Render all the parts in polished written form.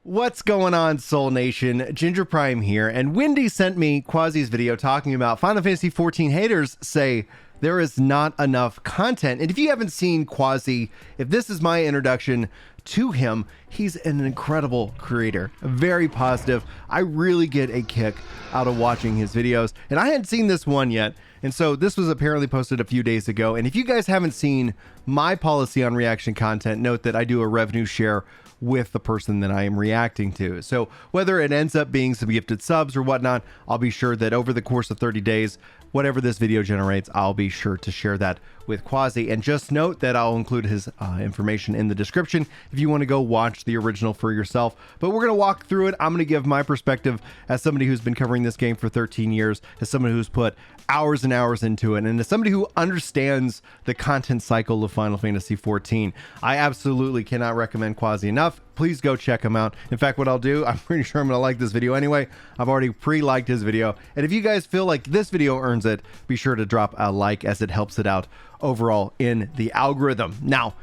What's going on, Soul Nation? Ginger Prime here, and Wendy sent me Quasi's video talking about Final Fantasy XIV haters say there is not enough content. And if you haven't seen Quasi, if this is my introduction to him, he's an incredible creator, very positive. I really get a kick out of watching his videos, and I hadn't seen this one yet. And so this was apparently posted a few days ago. And if you guys haven't seen my policy on reaction content, note that I do a revenue share with the person that I am reacting to. So whether it ends up being some gifted subs or whatnot, I'll be sure that over the course of 30 days, whatever this video generates, I'll be sure to share that with Quasi. And just note that I'll include his information in the description if you want to go watch the original for yourself. But we're going to walk through it. I'm going to give my perspective as somebody who's been covering this game for 13 years, as someone who's put hours and hours into it, and as somebody who understands the content cycle of Final Fantasy XIV. I absolutely cannot recommend Quasi enough. Please go check him out. In fact, what I'll do, I'm pretty sure I'm going to like this video anyway. I've already pre-liked his video. And if you guys feel like this video earns it, be sure to drop a like as it helps it out overall in the algorithm. Now,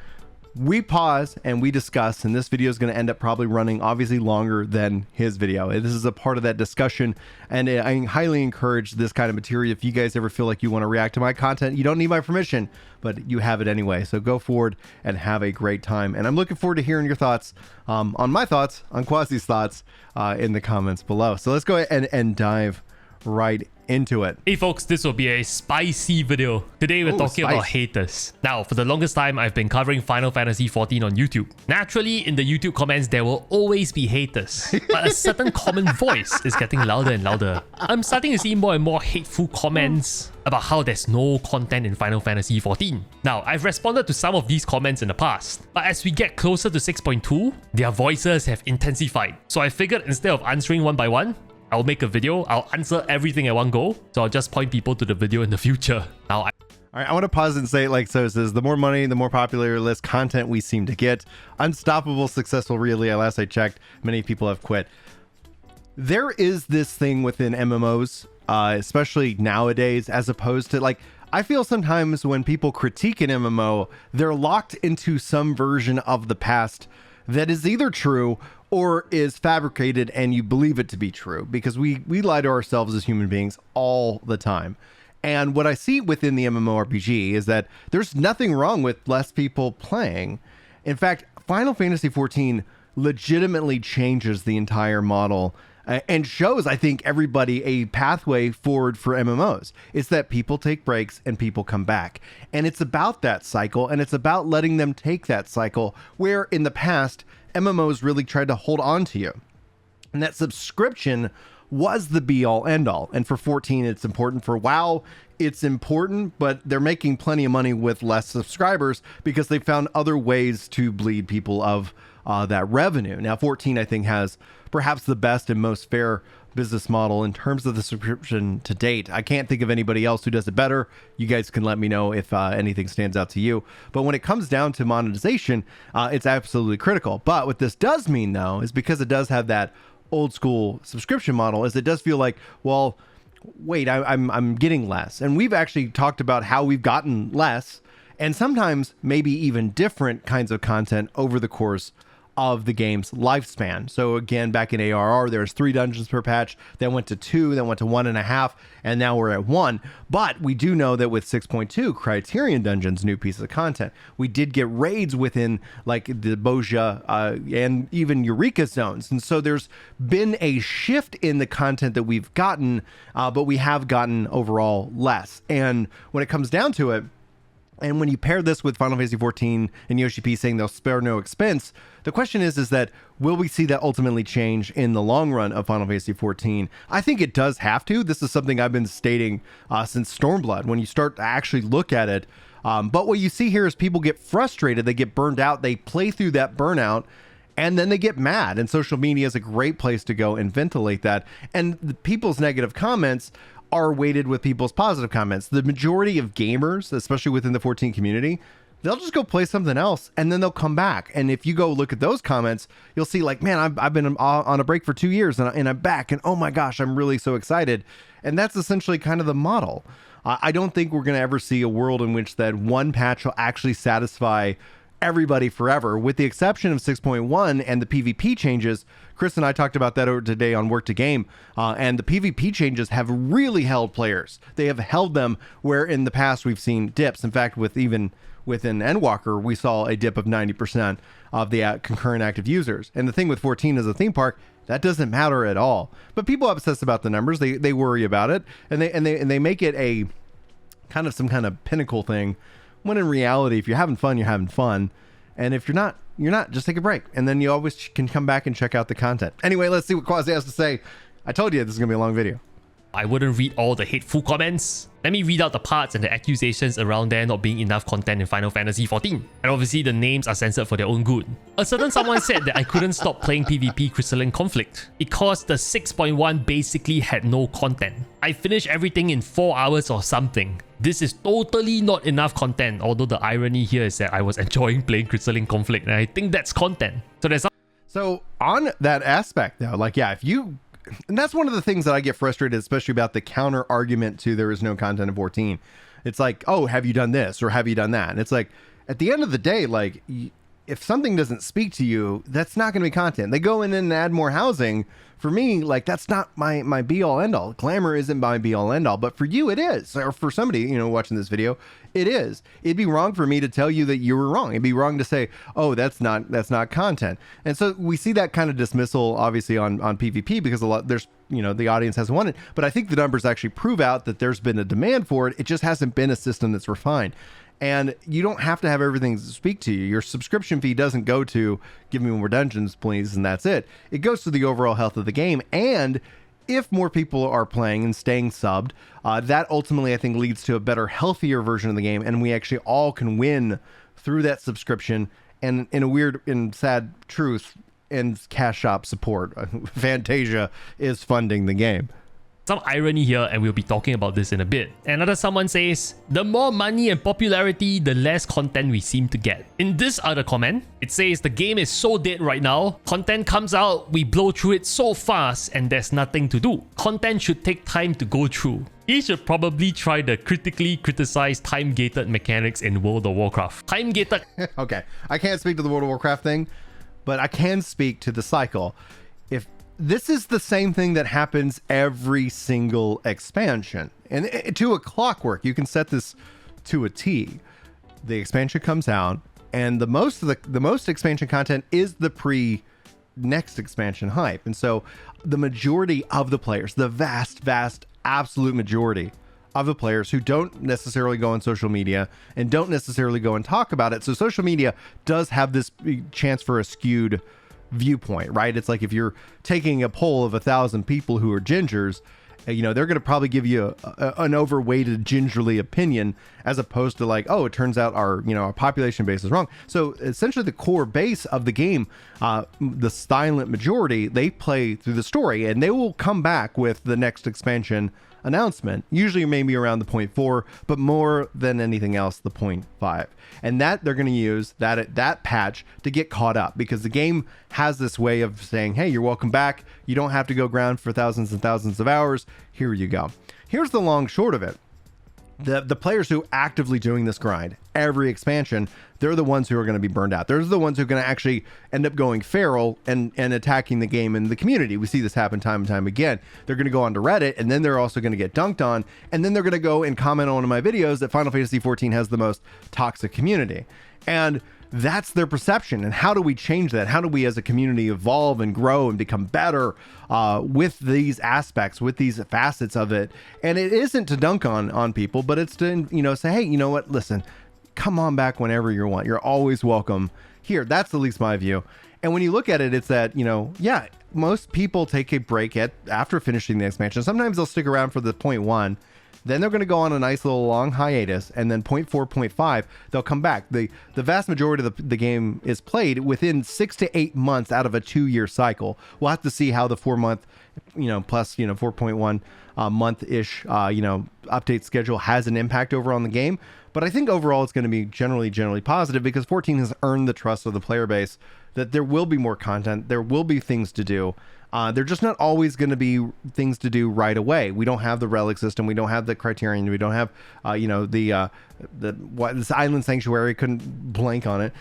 we pause and we discuss, and this video is going to end up probably running obviously longer than his video. This is a part of that discussion, and I highly encourage this kind of material. If you guys ever feel like you want to react to my content, you don't need my permission, but you have it anyway. So go forward and have a great time. And I'm looking forward to hearing your thoughts on my thoughts, on Quasi's thoughts in the comments below. So let's go ahead and dive right into it. Hey folks, this will be a spicy video. Today we're talking about haters. Now, for the longest time, I've been covering Final Fantasy XIV on YouTube. Naturally, in the YouTube comments, there will always be haters. But a certain common voice is getting louder and louder. I'm starting to see more and more hateful comments about how there's no content in Final Fantasy XIV. Now, I've responded to some of these comments in the past, but as we get closer to 6.2, their voices have intensified. So I figured instead of answering one by one, I'll make a video, I'll answer everything at one go, so I'll just point people to the video in the future. Now, all right, I want to pause and say it like so. It says, the more money, the more popular, less content we seem to get. Unstoppable, successful, really, last I checked, many people have quit. There is this thing within MMOs, especially nowadays, as opposed to like, I feel sometimes when people critique an MMO, they're locked into some version of the past that is either true or is fabricated and you believe it to be true, because we lie to ourselves as human beings all the time. And what I see within the MMORPG is that there's nothing wrong with less people playing. In fact, Final Fantasy XIV legitimately changes the entire model and shows, I think, everybody a pathway forward for MMOs. It's that people take breaks and people come back. And it's about that cycle, and it's about letting them take that cycle, where in the past, MMOs really tried to hold on to you. And that subscription was the be-all, end-all. And for 14, it's important. For WoW, it's important, but they're making plenty of money with less subscribers because they found other ways to bleed people of that revenue. Now, 14, I think, has perhaps the best and most fair business model in terms of the subscription to date. I can't think of anybody else who does it better. You guys can let me know if anything stands out to you. But when it comes down to monetization, it's absolutely critical. But what this does mean, though, is because it does have that old school subscription model, is it does feel like, well, wait, I'm getting less. And we've actually talked about how we've gotten less, and sometimes maybe even different kinds of content over the course of the game's lifespan. So again, back in ARR, there's 3 dungeons per patch, then went to 2, then went to 1.5, and now we're at 1. But we do know that with 6.2 Criterion Dungeons, new pieces of content, we did get raids within like the Boja and even Eureka zones. And so there's been a shift in the content that we've gotten, but we have gotten overall less. And when it comes down to it, and when you pair this with Final Fantasy XIV and Yoshi P saying they'll spare no expense, the question is that will we see that ultimately change in the long run of Final Fantasy XIV? I think it does have to. This is something I've been stating since Stormblood, when you start to actually look at it. But what you see here is people get frustrated, they get burned out, they play through that burnout, and then they get mad. And social media is a great place to go and ventilate that. And the people's negative comments are weighted with people's positive comments. The majority of gamers, especially within the 14 community, they'll just go play something else and then they'll come back. And if you go look at those comments, you'll see like, man, I've been on a break for 2 years and I'm back, and oh my gosh, I'm really so excited. And that's essentially kind of the model. I don't think we're going to ever see a world in which that one patch will actually satisfy everybody forever, with the exception of 6.1 and the PvP changes. Chris and I talked about that today on Work to Game, and the PvP changes have really held players. They have held them where in the past we've seen dips. In fact, within Endwalker, we saw a dip of 90% of the concurrent active users. And the thing with 14 as a theme park, that doesn't matter at all. But people obsess about the numbers. They worry about it, and they make it a kind of some kind of pinnacle thing. When in reality, if you're having fun, you're having fun, and if you're not, you're not. Just take a break, and then you always can come back and check out the content. Anyway, let's see what Quasi has to say. I told you this is gonna be a long video. I wouldn't read all the hateful comments. Let me read out the parts and the accusations around there not being enough content in Final Fantasy XIV. And obviously the names are censored for their own good. A certain someone said that I couldn't stop playing PvP Crystalline Conflict because the 6.1 basically had no content. I finished everything in 4 hours or something. This is totally not enough content, although the irony here is that I was enjoying playing Crystalline Conflict, and I think that's content. So on that aspect though, like, yeah, if you... And that's one of the things that I get frustrated, especially about the counter argument to there is no content in 14. It's like, oh, have you done this or have you done that? And it's like, at the end of the day, like, if something doesn't speak to you, that's not going to be content. They go in and add more housing. For me, like, that's not my be all end all. Glamour isn't my be all end all, but for you it is. Or for somebody, you know, watching this video, it is. It'd be wrong for me to tell you that you were wrong. It'd be wrong to say, oh, that's not content. And so we see that kind of dismissal obviously on PvP because there's, you know, the audience hasn't wanted, but I think the numbers actually prove out that there's been a demand for it. It just hasn't been a system that's refined. And you don't have to have everything speak to you. Your subscription fee doesn't go to give me more dungeons, please, and that's it. It goes to the overall health of the game. And if more people are playing and staying subbed, that ultimately, I think, leads to a better, healthier version of the game. And we actually all can win through that subscription. And in a weird and sad truth, and cash shop support, Fantasia is funding the game. Some irony here, and we'll be talking about this in a bit. Another someone says, the more money and popularity, the less content we seem to get. In this other comment, it says the game is so dead right now. Content comes out, we blow through it so fast, and there's nothing to do. Content should take time to go through. He should probably try the critically criticized time-gated mechanics in World of Warcraft. Time-gated... Okay, I can't speak to the World of Warcraft thing, but I can speak to the cycle. If this is the same thing that happens every single expansion, and to a clockwork, you can set this to a T. The expansion comes out, and the most expansion content is the next expansion hype. And so the majority of the players, the vast absolute majority of the players who don't necessarily go on social media and don't necessarily go and talk about it. So social media does have this chance for a skewed viewpoint, right? It's like if you're taking a poll of 1,000 people who are gingers, you know, they're going to probably give you an overweighted gingerly opinion, as opposed to like, oh, it turns out our population base is wrong. So essentially the core base of the game, the silent majority, they play through the story, and they will come back with the next expansion announcement, usually maybe around the 0.4, but more than anything else, the 0.5. And that they're going to use that patch to get caught up, because the game has this way of saying, hey, you're welcome back. You don't have to go ground for thousands and thousands of hours. Here you go. Here's the long short of it. The players who are actively doing this grind every expansion, they're the ones who are going to be burned out. They're the ones who are going to actually end up going feral and attacking the game and the community. We see this happen time and time again. They're going to go onto Reddit, and then they're also going to get dunked on, and then they're going to go and comment on my videos that Final Fantasy XIV has the most toxic community. And that's their perception. And how do we change that? How do we as a community evolve and grow and become better with these aspects, with these facets of it? And it isn't to dunk on people, but it's to, say, hey, you know what? Listen, come on back whenever you want. You're always welcome here. That's at least my view. And when you look at it, it's that, yeah, most people take a break after finishing the expansion. Sometimes they'll stick around for the 0.1. Then they're going to go on a nice little long hiatus, and then 0.4, 0.5, they'll come back. The vast majority of the game is played within 6 to 8 months out of a 2-year cycle. We'll have to see how the 4-month, plus 4.1 month-ish, update schedule has an impact over on the game. But I think overall it's going to be generally positive, because 14 has earned the trust of the player base that there will be more content. There will be things to do. They're just not always going to be things to do right away. We don't have the relic system. We don't have the criterion. We don't have, this island sanctuary. Couldn't blank on it.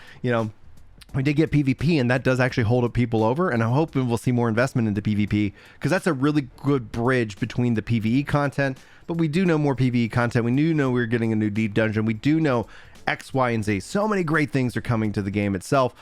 We did get PvP, and that does actually hold up people over. And I'm hoping we'll see more investment into PvP, because that's a really good bridge between the PvE content. But we do know more PvE content. We do know we're getting a new deep dungeon. We do know X, Y, and Z. So many great things are coming to the game itself.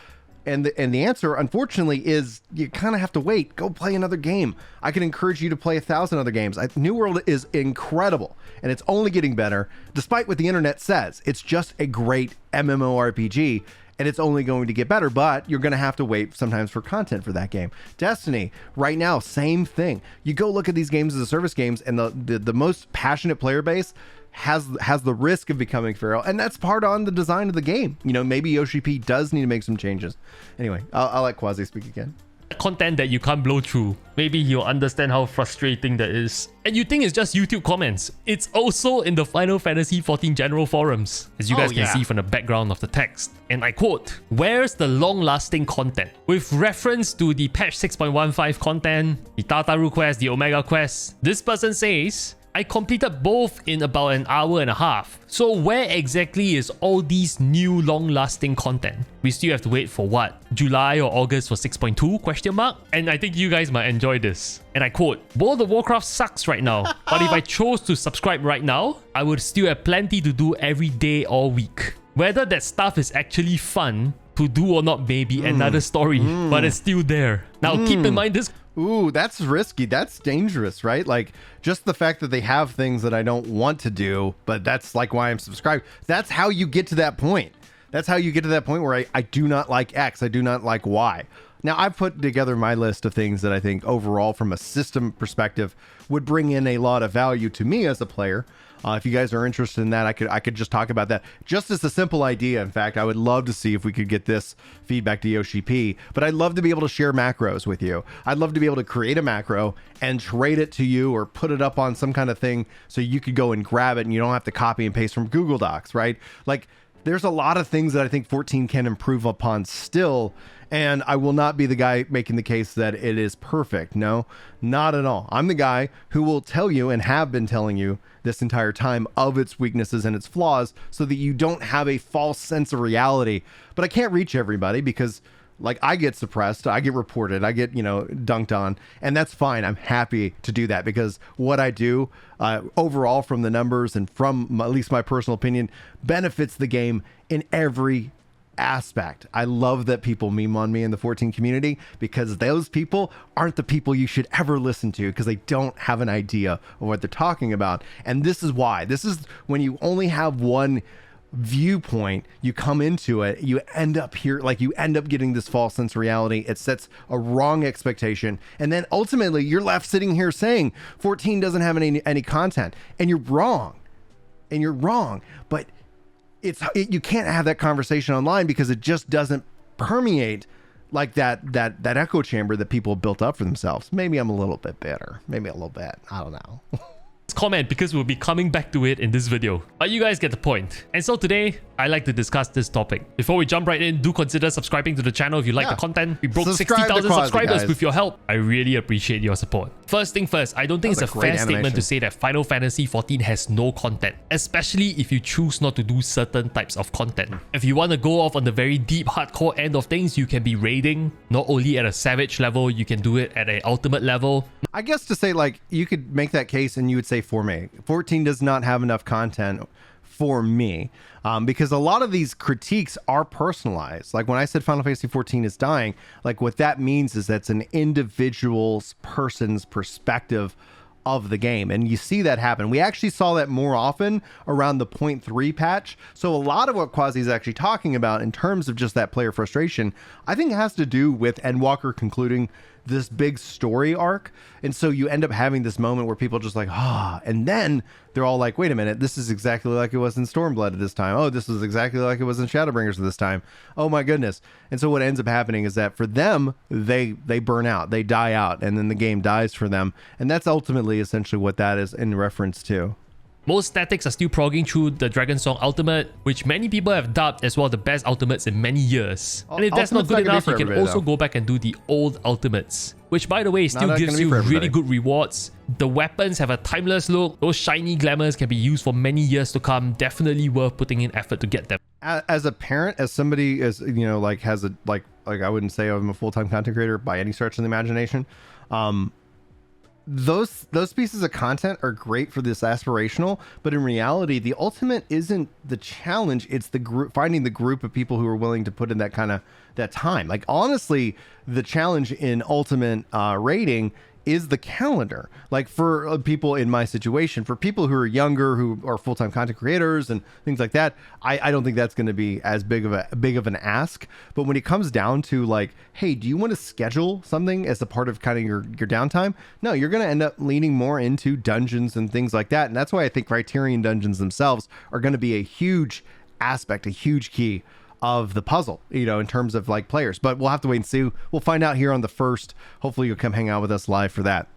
And the answer, unfortunately, is you kind of have to wait. Go play another game. I can encourage you to play 1,000 other games. New World is incredible, and it's only getting better, despite what the internet says. It's just a great MMORPG, and it's only going to get better, but you're going to have to wait sometimes for content for that game. Destiny, right now, same thing. You go look at these games as a service games, and the most passionate player base has the risk of becoming feral, and that's part on the design of the game. Maybe Yoshi P does need to make some changes. Anyway, I'll let Quasi speak again. Content that you can't blow through. Maybe you'll understand how frustrating that is. And you think it's just YouTube comments. It's also in the Final Fantasy XIV general forums, as you guys can see from the background of the text. And I quote, "Where's the long-lasting content?" With reference to the patch 6.15 content, the Tataru quest, the Omega quest, this person says, "I completed both in about an hour and a half. So where exactly is all these new long-lasting content? We still have to wait for what? July or August for 6.2 question mark? And I think you guys might enjoy this." And I quote, "World of Warcraft sucks right now, but if I chose to subscribe right now, I would still have plenty to do every day or week. Whether that stuff is actually fun to do or not may be another story, but it's still there. Now keep in mind this..." Ooh, that's risky. That's dangerous, right? Like, just the fact that they have things that I don't want to do, but that's like why I'm subscribed. That's how you get to that point. That's how you get to that point where I do not like X. I do not like Y. Now, I've put together my list of things that I think overall, from a system perspective, would bring in a lot of value to me as a player. If you guys are interested in that, I could just talk about that. Just as a simple idea, in fact, I would love to see if we could get this feedback to Yoshi P. But I'd love to be able to share macros with you. I'd love to be able to create a macro and trade it to you, or put it up on some kind of thing so you could go and grab it and you don't have to copy and paste from Google Docs, right? Like, there's a lot of things that I think 14 can improve upon still. And I will not be the guy making the case that it is perfect. No, not at all. I'm the guy who will tell you, and have been telling you this entire time, of its weaknesses and its flaws, so that you don't have a false sense of reality. But I can't reach everybody, because like, I get suppressed, I get reported, I get, dunked on, and that's fine. I'm happy to do that, because what I do overall, from the numbers and from at least my personal opinion, benefits the game in every aspect. I love that people meme on me in the 14 community, because those people aren't the people you should ever listen to, because they don't have an idea of what they're talking about. And this is why. This is when you only have one viewpoint, you come into it, you end up here, like, you end up getting this false sense of reality. It sets a wrong expectation, and then ultimately you're left sitting here saying 14 doesn't have any content, and you're wrong. But you can't have that conversation online, because it just doesn't permeate like that echo chamber that people have built up for themselves. Maybe I'm a little bit bitter, maybe a little bit, I don't know. Comment, because we'll be coming back to it in this video. But you guys get the point. And so today, I like to discuss this topic. Before we jump right in, do consider subscribing to the channel if you like the content. We broke 60,000 subscribers with your help. I really appreciate your support. First thing first, I don't think it's a fair statement to say that Final Fantasy XIV has no content, especially if you choose not to do certain types of content. If you want to go off on the very deep hardcore end of things, you can be raiding, not only at a savage level, you can do it at an ultimate level. I guess to say, like, you could make that case and you would say, for me, 14 does not have enough content for me, because a lot of these critiques are personalized. Like, when I said Final Fantasy XIV is dying, like, what that means is that's an individual person's perspective of the game, and you see that happen. We actually saw that more often around the 0.3 patch. So a lot of what Quasi is actually talking about in terms of just that player frustration, I think it has to do with Endwalker concluding this big story arc. And so you end up having this moment where people just like, and then they're all like, wait a minute, this is exactly like it was in Stormblood at this time. Oh, this is exactly like it was in Shadowbringers at this time. Oh my goodness. And so what ends up happening is that for them, they burn out, they die out, and then the game dies for them. And that's ultimately essentially what that is in reference to. Most statics are still progging through the Dragon Song Ultimate, which many people have dubbed as one of the best ultimates in many years. And if that's not good enough, you can also go back and do the old ultimates, which by the way still gives you really good rewards. The weapons have a timeless look. Those shiny glamours can be used for many years to come. Definitely worth putting in effort to get them. As a parent, as somebody as you know, like has a like I wouldn't say I'm a full-time content creator by any stretch of the imagination. Those pieces of content are great for this aspirational, but in reality, the ultimate isn't the challenge. It's the group, finding the group of people who are willing to put in that kind of that time. Like honestly, the challenge in ultimate rating is the calendar. Like for people in my situation, for people who are younger, who are full-time content creators and things like that, I don't think that's going to be as big of an ask. But when it comes down to like, hey, do you want to schedule something as a part of kind of your downtime? No, you're going to end up leaning more into dungeons and things like that. And that's why I think Criterion dungeons themselves are going to be a huge aspect, a huge key of the puzzle, you know, in terms of like players. But we'll have to wait and see. We'll find out here on the 1st. Hopefully you'll come hang out with us live for that.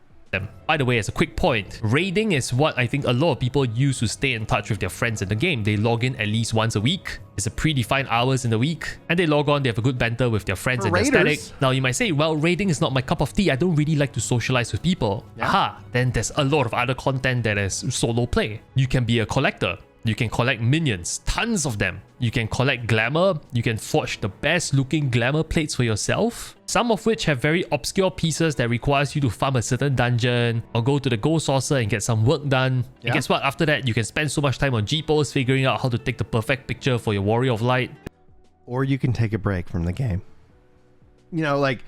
By the way, as a quick point, raiding is what I think a lot of people use to stay in touch with their friends in the game. They log in at least once a week. It's a predefined hours in the week, and they log on, they have a good banter with their friends and their static. Now you might say, well, raiding is not my cup of tea. I don't really like to socialize with people. Yeah. Aha, then there's a lot of other content that is solo play. You can be a collector. You can collect minions, tons of them. You can collect glamour. You can forge the best looking glamour plates for yourself. Some of which have very obscure pieces that requires you to farm a certain dungeon or go to the gold saucer and get some work done. Yeah. And guess what? After that, you can spend so much time on G-pose figuring out how to take the perfect picture for your Warrior of Light. Or you can take a break from the game. You know, like,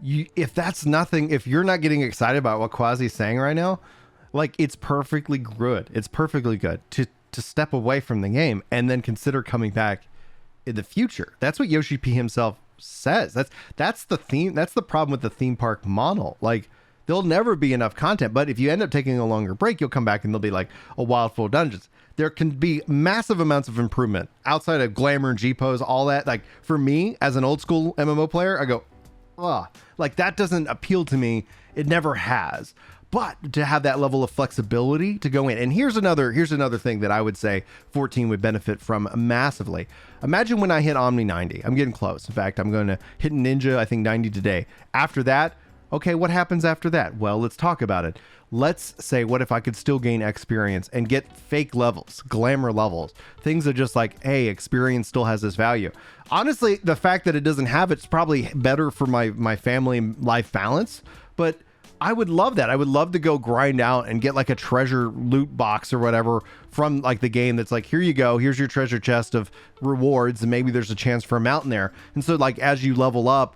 if that's nothing, if you're not getting excited about what Quasi's saying right now, like, it's perfectly good. It's perfectly good to step away from the game and then consider coming back in the future. That's what Yoshi P himself says. That's the theme. That's the problem with the theme park model. Like, there'll never be enough content, but if you end up taking a longer break, you'll come back and there'll be like a wild full dungeons. There can be massive amounts of improvement outside of glamour and G-pose, all that. Like for me as an old school MMO player, I go, like that doesn't appeal to me. It never has. But to have that level of flexibility to go in. And here's another thing that I would say 14 would benefit from massively. Imagine when I hit Omni 90. I'm getting close. In fact, I'm going to hit Ninja, I think 90 today. After that, okay, what happens after that? Well, let's talk about it. Let's say, what if I could still gain experience and get fake levels, glamour levels, things that just like, hey, experience still has this value. Honestly, the fact that it doesn't have it's probably better for my family life balance, but I would love that. I would love to go grind out and get like a treasure loot box or whatever from like the game that's like, here you go, here's your treasure chest of rewards, and maybe there's a chance for a mountain there. And so like as you level up,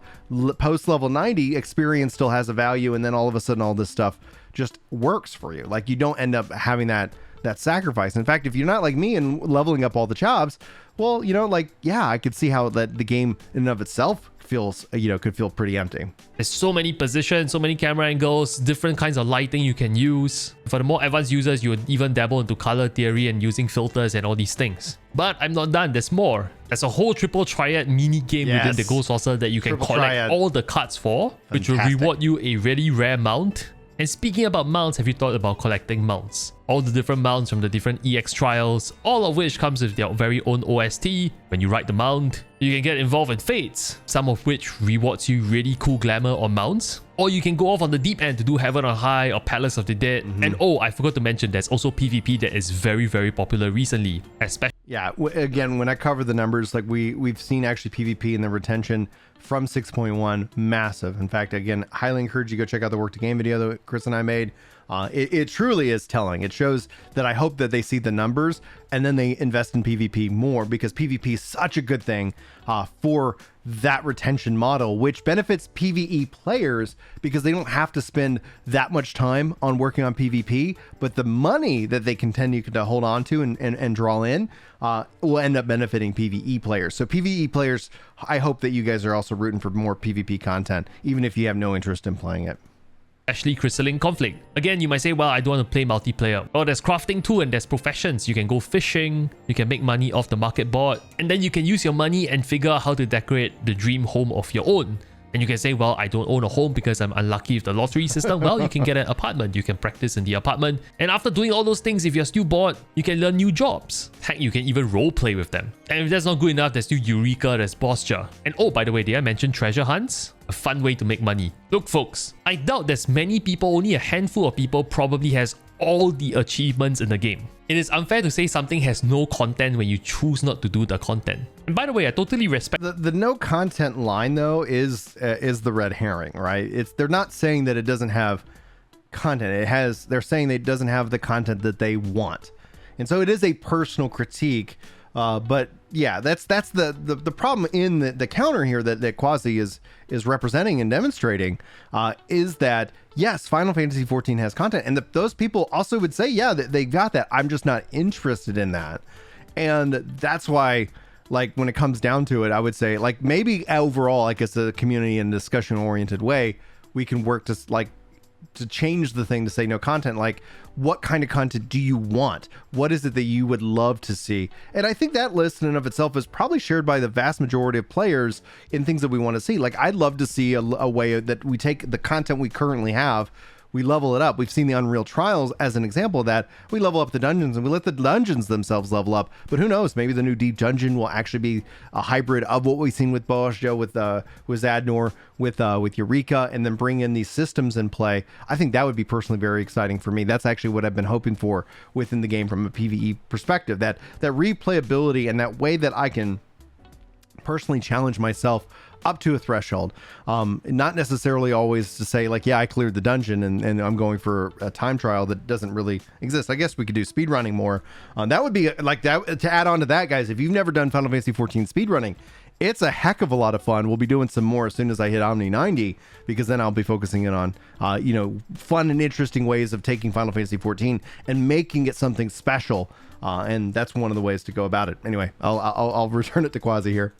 post level 90, experience still has a value, and then all of a sudden all this stuff just works for you. Like you don't end up having that sacrifice. In fact, if you're not like me and leveling up all the jobs, well, you know, like, yeah, I could see how that the game in and of itself feels, you know, could feel pretty empty. There's so many positions, so many camera angles, different kinds of lighting you can use. For the more advanced users, you would even dabble into color theory and using filters and all these things. But I'm not done. There's more. There's a whole triple triad mini game within the Gold Saucer that you can collect all the cards for, which will reward you a really rare mount. And speaking about mounts, have you thought about collecting mounts? All the different mounts from the different EX trials, all of which comes with their very own OST. When you ride the mount, you can get involved in fates, some of which rewards you really cool glamour on mounts. Or you can go off on the deep end to do Heaven on High or Palace of the Dead. And oh, I forgot to mention, there's also PvP that is very, very popular recently, especially. Yeah, again, when I cover the numbers, like we've seen actually PvP and the retention from 6.1 massive. In fact, again, highly encourage you to go check out the work to game video that Chris and I made. It truly is telling. It shows that I hope that they see the numbers and then they invest in PvP more, because PvP is such a good thing for that retention model, which benefits PvE players because they don't have to spend that much time on working on PvP, but the money that they continue to hold on to and draw in will end up benefiting PvE players. So PvE players, I hope that you guys are also rooting for more PvP content, even if you have no interest in playing it. Especially Crystalline Conflict. Again, you might say, well, I don't want to play multiplayer. Well, there's crafting too, and there's professions. You can go fishing, you can make money off the market board, and then you can use your money and figure out how to decorate the dream home of your own. And you can say, well, I don't own a home because I'm unlucky with the lottery system. Well, you can get an apartment. You can practice in the apartment. And after doing all those things, if you're still bored, you can learn new jobs. Heck, you can even role play with them. And if that's not good enough, there's still Eureka, there's Posture. And oh, by the way, did I mention treasure hunts? A fun way to make money. Look, folks, I doubt there's many people, only a handful of people probably has all the achievements in the game. It is unfair to say something has no content when you choose not to do the content. And by the way, I totally respect the no content line though is the red herring, right? They're not saying that it doesn't have content. They're saying that it doesn't have the content that they want. And so it is a personal critique. But yeah, that's the problem in the counter here that Quasi is representing and demonstrating is that yes, Final Fantasy XIV has content, and those people also would say, yeah, they got that. I'm just not interested in that, and that's why, like, when it comes down to it, I would say, like, maybe overall, like, as a community and discussion oriented way, we can work to change the thing to say no content. Like, what kind of content do you want? What is it that you would love to see? And I think that list in and of itself is probably shared by the vast majority of players in things that we want to see. Like, I'd love to see a way that we take the content we currently have, we level it up. We've seen the Unreal Trials as an example of that. We level up the dungeons and we let the dungeons themselves level up. But who knows? Maybe the new Deep Dungeon will actually be a hybrid of what we've seen with Boasjo, with Zadnor, with Eureka, and then bring in these systems in play. I think that would be personally very exciting for me. That's actually what I've been hoping for within the game from a PvE perspective. That replayability and that way that I can personally challenge myself up to a threshold, not necessarily always to say like, yeah, I cleared the dungeon and I'm going for a time trial that doesn't really exist. I guess we could do speedrunning more. That would be like that. To add on to that, guys, if you've never done Final Fantasy XIV speedrunning, it's a heck of a lot of fun. We'll be doing some more as soon as I hit Omni 90, because then I'll be focusing in on, fun and interesting ways of taking Final Fantasy XIV and making it something special. And that's one of the ways to go about it. Anyway, I'll return it to Quasi here.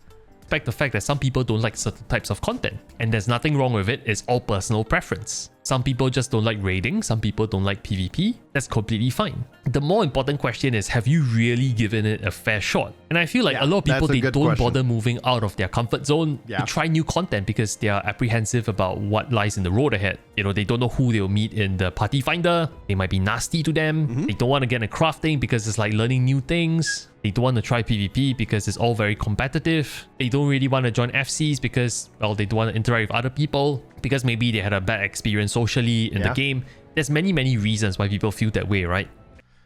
Respect the fact that some people don't like certain types of content, and there's nothing wrong with it. It's all personal preference. Some people just don't like raiding, some people don't like PvP. That's completely fine. The more important question is, have you really given it a fair shot? And I feel like a lot of people, they don't bother moving out of their comfort zone to try new content because they are apprehensive about what lies in the road ahead. They don't know who they'll meet in the party finder. They might be nasty to them. They don't want to get into crafting because it's like learning new things. They don't want to try PvP because it's all very competitive. They don't really want to join FCs because, well, they don't want to interact with other people because maybe they had a bad experience socially in the game. There's many reasons why people feel that way, right?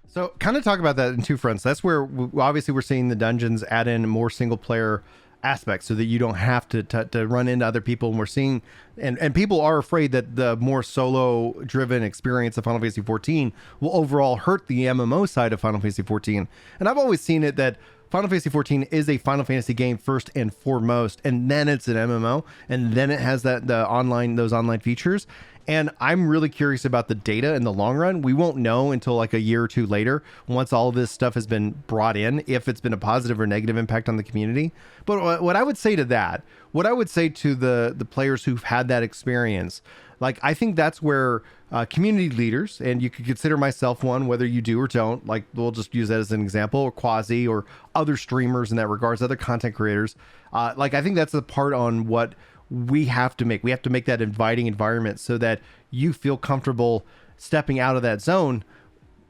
So kind of talk about that in two fronts. That's where obviously we're seeing the dungeons add in more single player aspects so that you don't have to run into other people. And we're seeing, and people are afraid that the more solo driven experience of Final Fantasy XIV will overall hurt the MMO side of Final Fantasy XIV. And I've always seen it that Final Fantasy XIV is a Final Fantasy game first and foremost, and then it's an MMO, and then it has those online features. And I'm really curious about the data in the long run. We won't know until like a year or two later, once all of this stuff has been brought in, if it's been a positive or negative impact on the community. But what I would say to that, what I would say to the players who've had that experience, like, I think that's where community leaders, and you could consider myself one, whether you do or don't, like, we'll just use that as an example, or Quasi, or other streamers in that regards, other content creators. Like, I think that's the part on what we have to make. We have to make that inviting environment so that you feel comfortable stepping out of that zone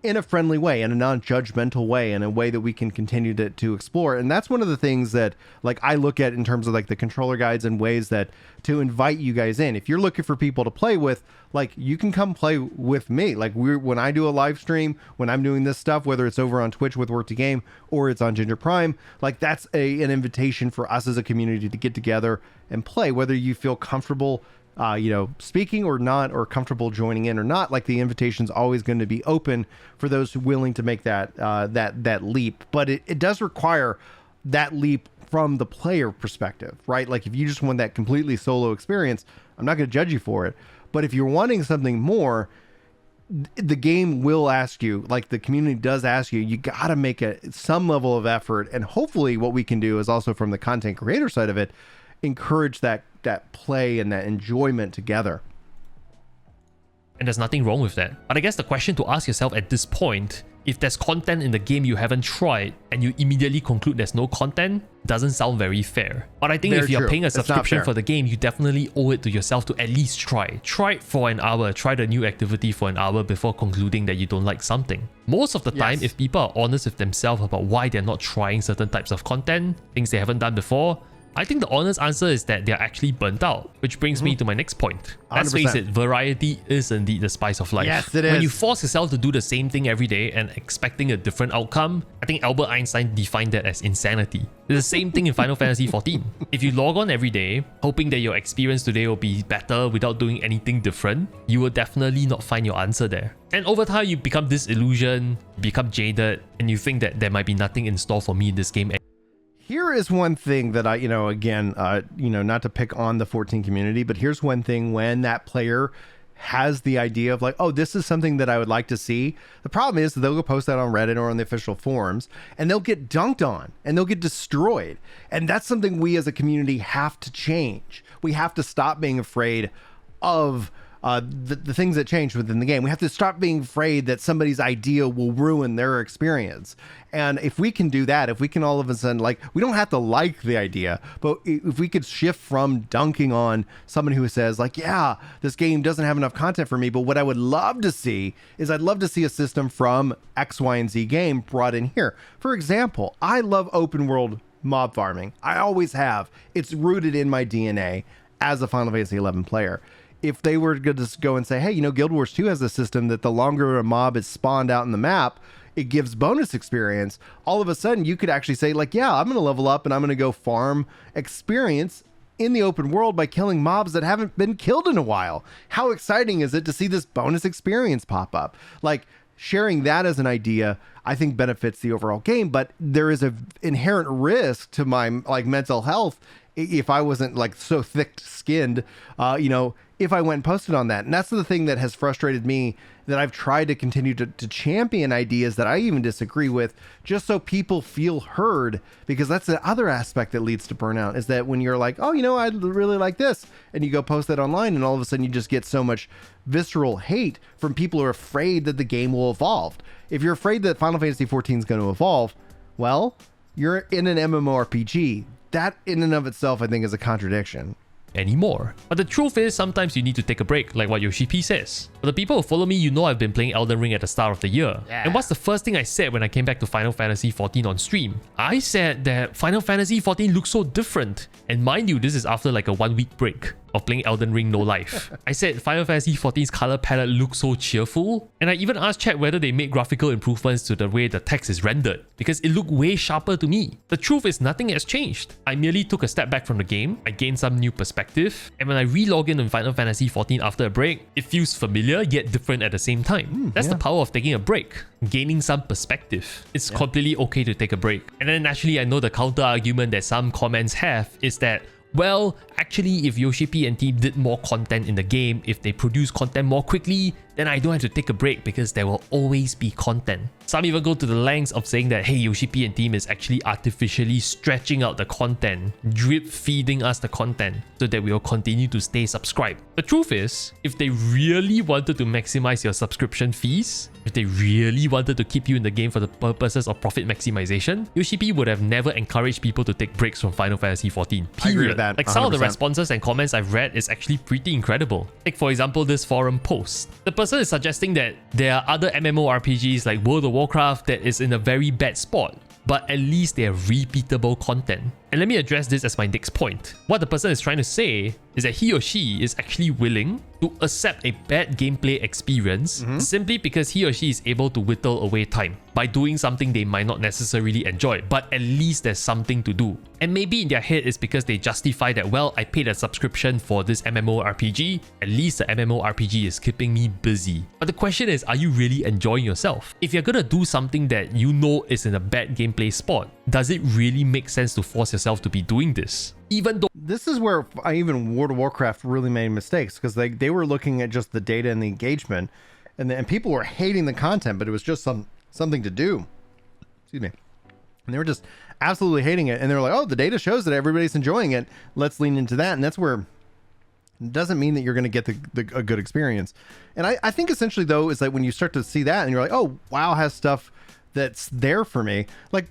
in a friendly way, in a non-judgmental way, in a way that we can continue to explore. And that's one of the things that, like, I look at in terms of like the controller guides and ways that to invite you guys in. If you're looking for people to play with, like, you can come play with me. Like, when I do a live stream, when I'm doing this stuff, whether it's over on Twitch with Work to Game or it's on Ginger Prime, like, that's an invitation for us as a community to get together and play, whether you feel comfortable speaking or not, or comfortable joining in or not. Like, the invitation's always going to be open for those willing to make that leap. But it does require that leap from the player perspective, right? Like, if you just want that completely solo experience, I'm not going to judge you for it. But if you're wanting something more, the game will ask you, like, the community does ask you, you got to make some level of effort. And hopefully what we can do is also, from the content creator side of it, encourage that play and that enjoyment together. And there's nothing wrong with that. But I guess the question to ask yourself at this point if there's content in the game you haven't tried and you immediately conclude there's no content, doesn't sound very fair. But I think if you're paying a subscription for the game, you definitely owe it to yourself to at least try. Try it for an hour, try the new activity for an hour before concluding that you don't like something. Most of the time, if people are honest with themselves about why they're not trying certain types of content, things they haven't done before, I think the honest answer is that they're actually burnt out, which brings me to my next point. Let's face it, variety is indeed the spice of life. Yes, it is. When you force yourself to do the same thing every day and expecting a different outcome, I think Albert Einstein defined that as insanity. It's the same thing in Final Fantasy XIV. If you log on every day, hoping that your experience today will be better without doing anything different, you will definitely not find your answer there. And over time, you become disillusioned, become jaded, and you think that there might be nothing in store for me in this game. Here is one thing that I, again, not to pick on the 14 community, but here's one thing when that player has the idea of like, oh, this is something that I would like to see. The problem is they'll go post that on Reddit or on the official forums and they'll get dunked on and they'll get destroyed. And that's something we as a community have to change. We have to stop being afraid of the things that change within the game. We have to stop being afraid that somebody's idea will ruin their experience. And if we can do that, if we can all of a sudden, like, we don't have to like the idea, but if we could shift from dunking on someone who says like, yeah, this game doesn't have enough content for me, but what I would love to see is I'd love to see a system from X, Y, and Z game brought in here. For example, I love open world mob farming. I always have. It's rooted in my DNA as a Final Fantasy XI player. If they were to just go and say, hey, Guild Wars 2 has a system that the longer a mob is spawned out in the map, it gives bonus experience. All of a sudden, you could actually say like, yeah, I'm going to level up and I'm going to go farm experience in the open world by killing mobs that haven't been killed in a while. How exciting is it to see this bonus experience pop up? Like, sharing that as an idea, I think benefits the overall game, but there is an inherent risk to my mental health if I wasn't like so thick-skinned, if I went and posted on that. And that's the thing that has frustrated me, that I've tried to continue to champion ideas that I even disagree with, just so people feel heard, because that's the other aspect that leads to burnout, is that when you're like, oh, I really like this, and you go post that online, and all of a sudden you just get so much visceral hate from people who are afraid that the game will evolve. If you're afraid that Final Fantasy XIV is going to evolve, well, you're in an MMORPG. That in and of itself, I think, is a contradiction. Anymore. But the truth is, sometimes you need to take a break, like what Yoshi P says. For the people who follow me, I've been playing Elden Ring at the start of the year. Yeah. And what's the first thing I said when I came back to Final Fantasy XIV on stream? I said that Final Fantasy XIV looks so different. And mind you, this is after like a 1-week break of playing Elden Ring no life. I said Final Fantasy XIV's color palette looks so cheerful, and I even asked chat whether they made graphical improvements to the way the text is rendered, because it looked way sharper to me. The truth is, nothing has changed. I merely took a step back from the game, I gained some new perspective, and when I re-log in Final Fantasy XIV after a break, it feels familiar yet different at the same time. That's the power of taking a break, gaining some perspective. It's completely okay to take a break. And then naturally, I know the counter argument that some comments have is that, well, actually, if Yoshi P and team did more content in the game, if they produce content more quickly, then I don't have to take a break because there will always be content. Some even go to the lengths of saying that, hey, Yoshi P and team is actually artificially stretching out the content, drip feeding us the content so that we will continue to stay subscribed. The truth is, if they really wanted to maximize your subscription fees, if they really wanted to keep you in the game for the purposes of profit maximization, Yoshi P would have never encouraged people to take breaks from Final Fantasy XIV. Period. I agree with that. 100%. Like, some of the responses and comments I've read is actually pretty incredible. Take for example this forum post. The person is suggesting that there are other MMORPGs like World of Warcraft that is in a very bad spot, but at least they have repeatable content. And let me address this as my next point. What the person is trying to say is that he or she is actually willing to accept a bad gameplay experience simply because he or she is able to whittle away time by doing something they might not necessarily enjoy, but at least there's something to do. And maybe in their head it's because they justify that, well, I paid a subscription for this MMORPG, at least the MMORPG is keeping me busy. But the question is, are you really enjoying yourself? If you're gonna do something that you know is in a bad gameplay spot, does it really make sense to force yourself to be doing this? Even though this is where even World of Warcraft really made mistakes, because they were looking at just the data and the engagement, and people were hating the content, but it was just something to do. Excuse me. And they were just absolutely hating it, and they were like, oh, the data shows that everybody's enjoying it, let's lean into that. And that's where It doesn't mean that you're going to get a good experience. And I think essentially, though, is that when you start to see that and you're like, oh, WoW has stuff that's there for me. Like,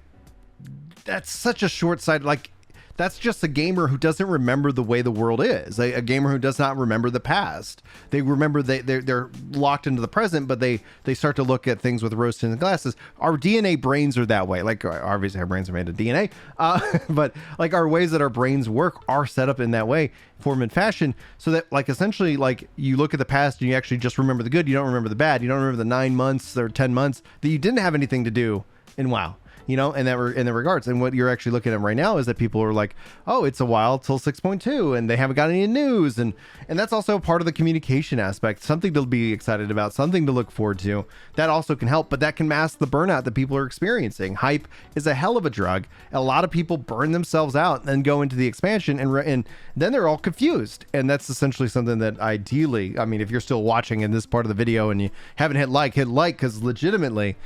that's such a short-sighted, like, that's just a gamer who doesn't remember the way the world is. A gamer who does not remember the past. They remember they're locked into the present, but they start to look at things with rose-tinted glasses. Our DNA brains are that way. Like, obviously our brains are made of DNA, but like our ways that our brains work are set up in that way, form and fashion, so that like essentially like you look at the past and you actually just remember the good. You don't remember the bad. You don't remember the 9 months or 10 months that you didn't have anything to do in WoW. You know, in the regards. And what you're actually looking at right now is that people are like, oh, it's a while till 6.2 and they haven't got any news. And that's also part of the communication aspect, something to be excited about, something to look forward to. That also can help, but that can mask the burnout that people are experiencing. Hype is a hell of a drug. A lot of people burn themselves out and then go into the expansion and then they're all confused. And that's essentially something that ideally, I mean, if you're still watching in this part of the video and you haven't hit like, because legitimately,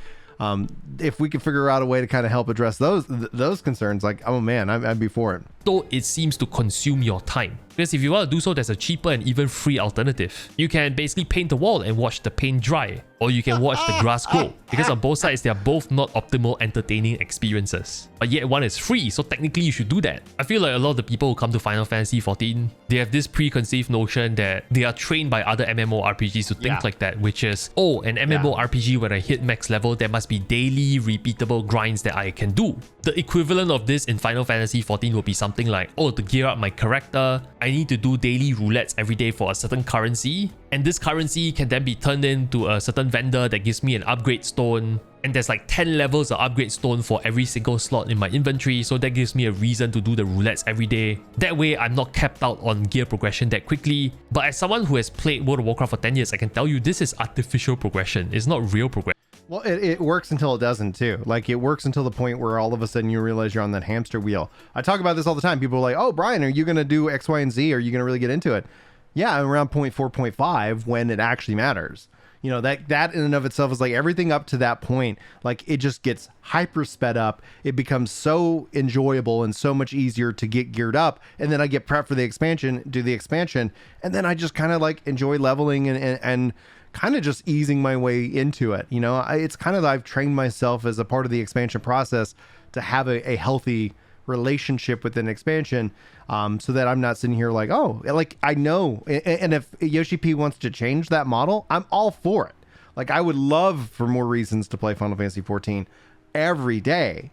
if we could figure out a way to kind of help address those concerns, like, oh man, I'd be for it. Though it seems to consume your time. Because if you want to do so, there's a cheaper and even free alternative. You can basically paint the wall and watch the paint dry, or you can watch the grass grow. Because on both sides, they are both not optimal entertaining experiences. But yet one is free, so technically you should do that. I feel like a lot of the people who come to Final Fantasy XIV, they have this preconceived notion that they are trained by other MMORPGs to think like that, which is, oh, an MMORPG when I hit max level, there must be daily repeatable grinds that I can do. The equivalent of this in Final Fantasy XIV will be something like, oh, to gear up my character, I need to do daily roulettes every day for a certain currency, and this currency can then be turned into a certain vendor that gives me an upgrade stone, and there's like 10 levels of upgrade stone for every single slot in my inventory, so that gives me a reason to do the roulettes every day. That way I'm not capped out on gear progression that quickly. But as someone who has played World of Warcraft for 10 years, I can tell you this is artificial progression, it's not real progression. Well, it works until it doesn't too. Like, it works until the point where all of a sudden you realize you're on that hamster wheel. I talk about this all the time. People are like, oh, Brian, are you going to do X, Y, and Z? Are you going to really get into it? Yeah, I'm around 0.4, 0.5 when it actually matters. You know, that in and of itself is like everything up to that point, like it just gets hyper sped up. It becomes so enjoyable and so much easier to get geared up. And then I get prepped for the expansion, do the expansion. And then I just kind of like enjoy leveling and kind of just easing my way into it. You know, it's kind of, I've trained myself as a part of the expansion process to have a healthy relationship with an expansion, so that I'm not sitting here like, oh, like I know. And if Yoshi P wants to change that model, I'm all for it. Like, I would love for more reasons to play Final Fantasy XIV every day,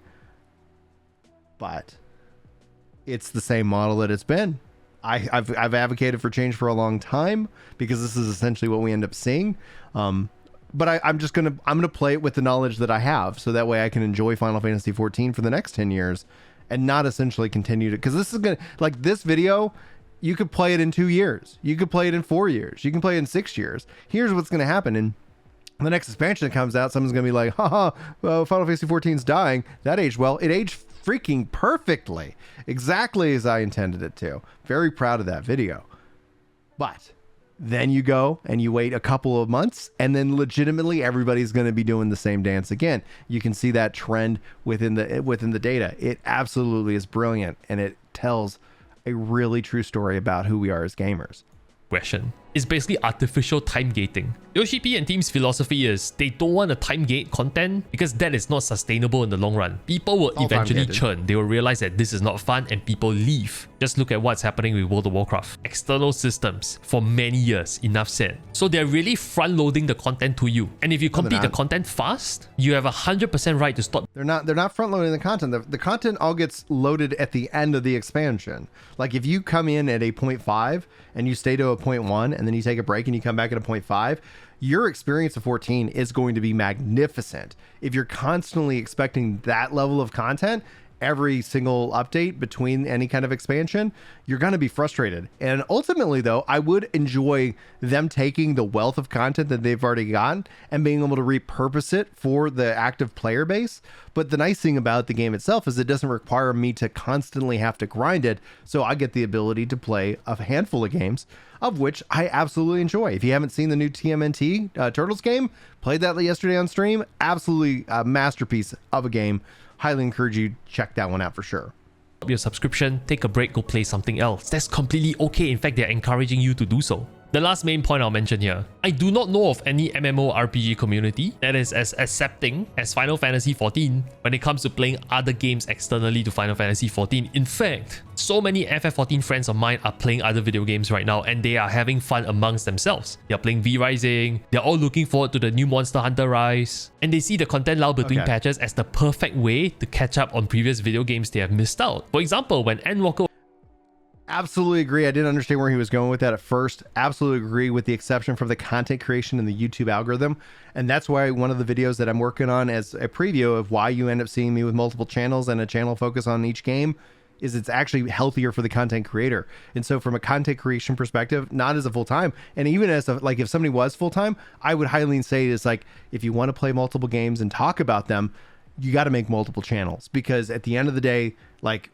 but it's the same model that it's been. I've advocated for change for a long time because this is essentially what we end up seeing. But I'm gonna play it with the knowledge that I have, so that way I can enjoy Final Fantasy XIV for the next 10 years and not essentially continue to, because this is gonna, like, this video, you could play it in 2 years, you could play it in 4 years, you can play it in 6 years. Here's what's gonna happen in the next expansion that comes out. Someone's gonna be like, haha, well, Final Fantasy XIV's dying. That aged well. It aged freaking perfectly, exactly as I intended it to. Very proud of that video. But then you go and you wait a couple of months, and then legitimately everybody's going to be doing the same dance again. You can see that trend within the data. It absolutely is brilliant, and it tells a really true story about who we are as gamers. Question is basically artificial time gating. Yoshi P and team's philosophy is they don't want to time gate content because that is not sustainable in the long run. People will eventually churn. They will realize that this is not fun and people leave. Just look at what's happening with World of Warcraft. External systems for many years, enough said. So they're really front loading the content to you. And if you complete the content fast, you have 100% right to stop. They're not front loading the content. The content all gets loaded at the end of the expansion. Like, if you come in at a 0.5 and you stay to a 0.1 and then you take a break and you come back at a 0.5, your experience of 14 is going to be magnificent. If you're constantly expecting that level of content every single update between any kind of expansion, you're going to be frustrated. And ultimately, though, I would enjoy them taking the wealth of content that they've already gotten and being able to repurpose it for the active player base. But the nice thing about the game itself is it doesn't require me to constantly have to grind it. So I get the ability to play a handful of games, of which I absolutely enjoy. If you haven't seen the new TMNT Turtles game, played that yesterday on stream. Absolutely a masterpiece of a game. Highly encourage you to check that one out for sure. your subscription, take a break, go play something else. That's completely okay. In fact, they're encouraging you to do so. The last main point I'll mention here. I do not know of any MMORPG community that is as accepting as Final Fantasy XIV when it comes to playing other games externally to Final Fantasy XIV. In fact, so many FF14 friends of mine are playing other video games right now and they are having fun amongst themselves. They're playing V Rising, they're all looking forward to the new Monster Hunter Rise, and they see the content lull between patches as the perfect way to catch up on previous video games they have missed out. For example, when Endwalker... Absolutely agree. I didn't understand where he was going with that at first. Absolutely agree, with the exception from the content creation and the YouTube algorithm. And that's why one of the videos that I'm working on as a preview of why you end up seeing me with multiple channels and a channel focus on each game is it's actually healthier for the content creator. And so from a content creation perspective, not as a full-time, and even as a, like if somebody was full-time, I would highly say it's like, if you want to play multiple games and talk about them, you got to make multiple channels, because at the end of the day, like,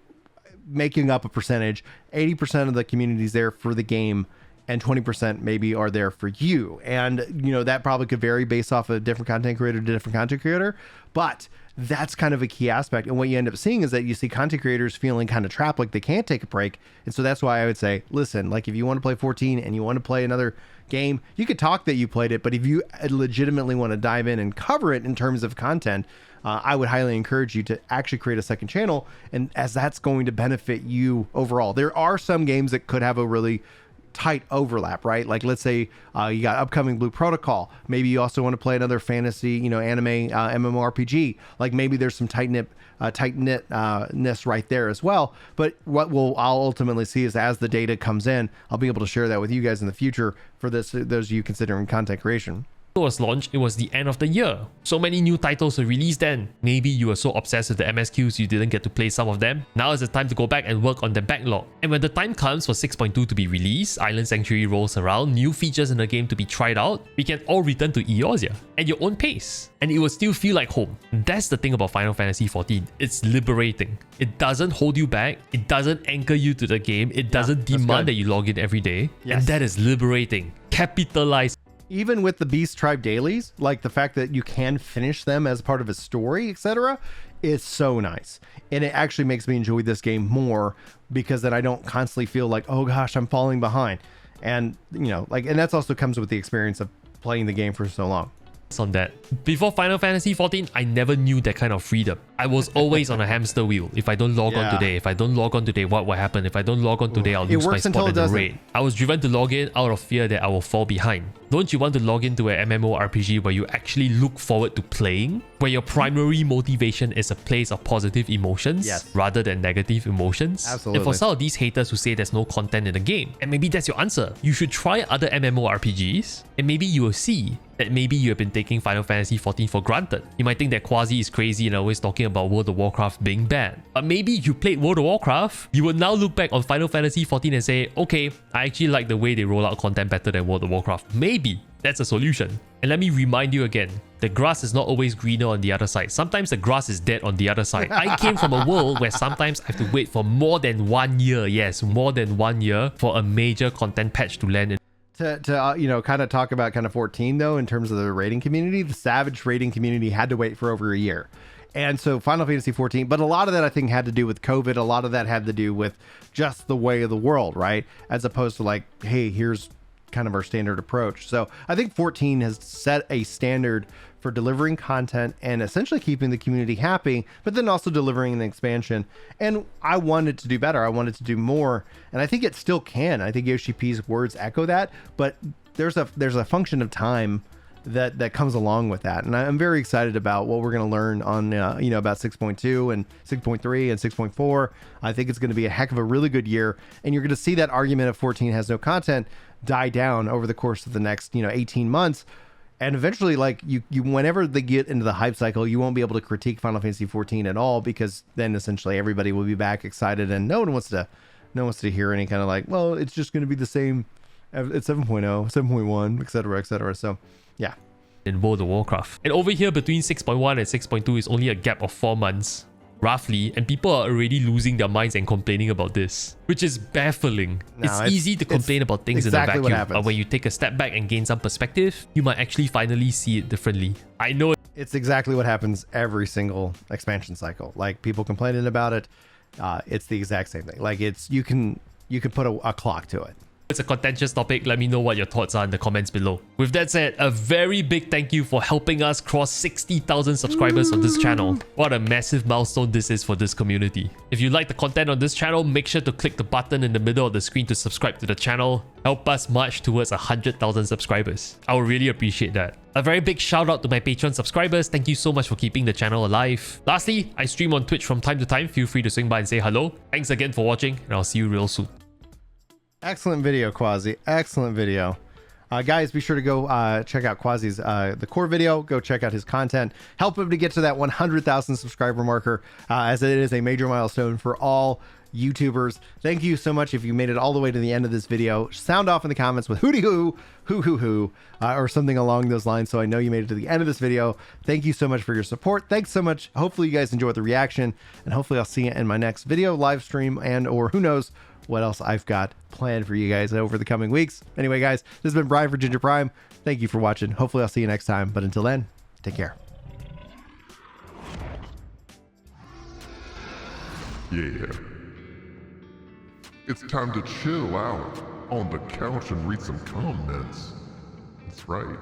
making up a percentage, 80% of the community is there for the game and 20% maybe are there for you. And, you know, that probably could vary based off a different content creator to different content creator, but that's kind of a key aspect. And what you end up seeing is that you see content creators feeling kind of trapped, like they can't take a break. And so that's why I would say, listen, like if you want to play 14 and you want to play another game, you could talk that you played it, but if you legitimately want to dive in and cover it in terms of content, I would highly encourage you to actually create a second channel, and as that's going to benefit you overall. There are some games that could have a really tight overlap, right? Like let's say you got upcoming Blue Protocol. Maybe you also want to play another fantasy, you know, anime MMORPG. Like maybe there's some tight knitness right there as well. But what I'll ultimately see is as the data comes in, I'll be able to share that with you guys in the future for those of you considering content creation. Was launched, it was the end of the year. So many new titles were released then. Maybe you were so obsessed with the MSQs you didn't get to play some of them. Now is the time to go back and work on the backlog. And when the time comes for 6.2 to be released, Island Sanctuary rolls around, new features in the game to be tried out, we can all return to Eorzea at your own pace. And it will still feel like home. That's the thing about Final Fantasy XIV. It's liberating. It doesn't hold you back. It doesn't anchor you to the game. It doesn't demand that you log in every day. Yes. And that is liberating. Capitalize. Even with the Beast Tribe dailies, like the fact that you can finish them as part of a story, etc., is so nice. And it actually makes me enjoy this game more, because then I don't constantly feel like, oh gosh, I'm falling behind. And, you know, like, and that's also comes with the experience of playing the game for so long. On that. Before Final Fantasy XIV, I never knew that kind of freedom. I was always on a hamster wheel. If I don't log on today, if I don't log on today, what will happen? If I don't log on today, I'll lose my spot in the raid. I was driven to log in out of fear that I will fall behind. Don't you want to log into an MMORPG where you actually look forward to playing? Where your primary motivation is a place of positive emotions rather than negative emotions? Absolutely. And for some of these haters who say there's no content in the game, and maybe that's your answer, you should try other MMORPGs, and maybe you will see that maybe you have been taking Final Fantasy XIV for granted. You might think that Quasi is crazy and always talking about World of Warcraft being bad. But maybe you played World of Warcraft, you would now look back on Final Fantasy XIV and say, okay, I actually like the way they roll out content better than World of Warcraft. Maybe that's a solution. And let me remind you again, the grass is not always greener on the other side. Sometimes the grass is dead on the other side. I came from a world where sometimes I have to wait for more than 1 year, yes, more than 1 year for a major content patch to land in. To you know, kind of talk about kind of 14 though, in terms of the raiding community, the Savage raiding community had to wait for over a year. And so Final Fantasy 14, but a lot of that I think had to do with COVID. A lot of that had to do with just the way of the world, right? As opposed to like, hey, here's kind of our standard approach. So I think 14 has set a standard for delivering content and essentially keeping the community happy, but then also delivering an expansion. And I wanted to do better. I wanted to do more. And I think it still can. I think Yoshi P's words echo that, but there's a function of time that comes along with that. And I'm very excited about what we're going to learn on, you know, about 6.2 and 6.3 and 6.4. I think it's going to be a heck of a really good year. And you're going to see that argument of 14 has no content die down over the course of the next, you know, 18 months. And eventually, like you whenever they get into the hype cycle, you won't be able to critique Final Fantasy 14 at all, because then essentially everybody will be back excited and no one wants to hear any kind of like, well, it's just going to be the same at 7.0, 7.1, etc., etc. So, yeah. In World of Warcraft. And over here between 6.1 and 6.2 is only a gap of 4 months. Roughly, and people are already losing their minds and complaining about this, which is baffling. It's easy to complain about things exactly in a vacuum, but when you take a step back and gain some perspective, you might actually finally see it differently. I know it's exactly what happens every single expansion cycle. Like, people complaining about it, it's the exact same thing. Like you can put a clock to it. It's a contentious topic. Let me know what your thoughts are in the comments below. With that said, a very big thank you for helping us cross 60,000 subscribers on this channel. What a massive milestone this is for this community. If you like the content on this channel, make sure to click the button in the middle of the screen to subscribe to the channel. Help us march towards 100,000 subscribers. I would really appreciate that. A very big shout out to my Patreon subscribers. Thank you so much for keeping the channel alive. Lastly, I stream on Twitch from time to time. Feel free to swing by and say hello. Thanks again for watching, and I'll see you real soon. Excellent video, Quasi. Excellent video. Guys, be sure to go check out Quasi's the core video. Go check out his content. Help him to get to that 100,000 subscriber marker, as it is a major milestone for all YouTubers. Thank you so much if you made it all the way to the end of this video. Sound off in the comments with hooty hoo, or something along those lines, so I know you made it to the end of this video. Thank you so much for your support. Thanks so much. Hopefully you guys enjoyed the reaction, and hopefully I'll see you in my next video, live stream, and or who knows what else I've got planned for you guys over the coming weeks. Anyway, guys, this has been Brian for Ginger Prime. Thank you for watching. Hopefully I'll see you next time, but until then, take care. Yeah. It's time to chill out on the couch and read some comments. That's right.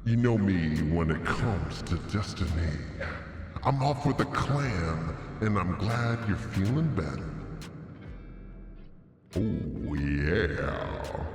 You know me when it comes to Destiny. I'm off with the clan, and I'm glad you're feeling better. Oh yeah.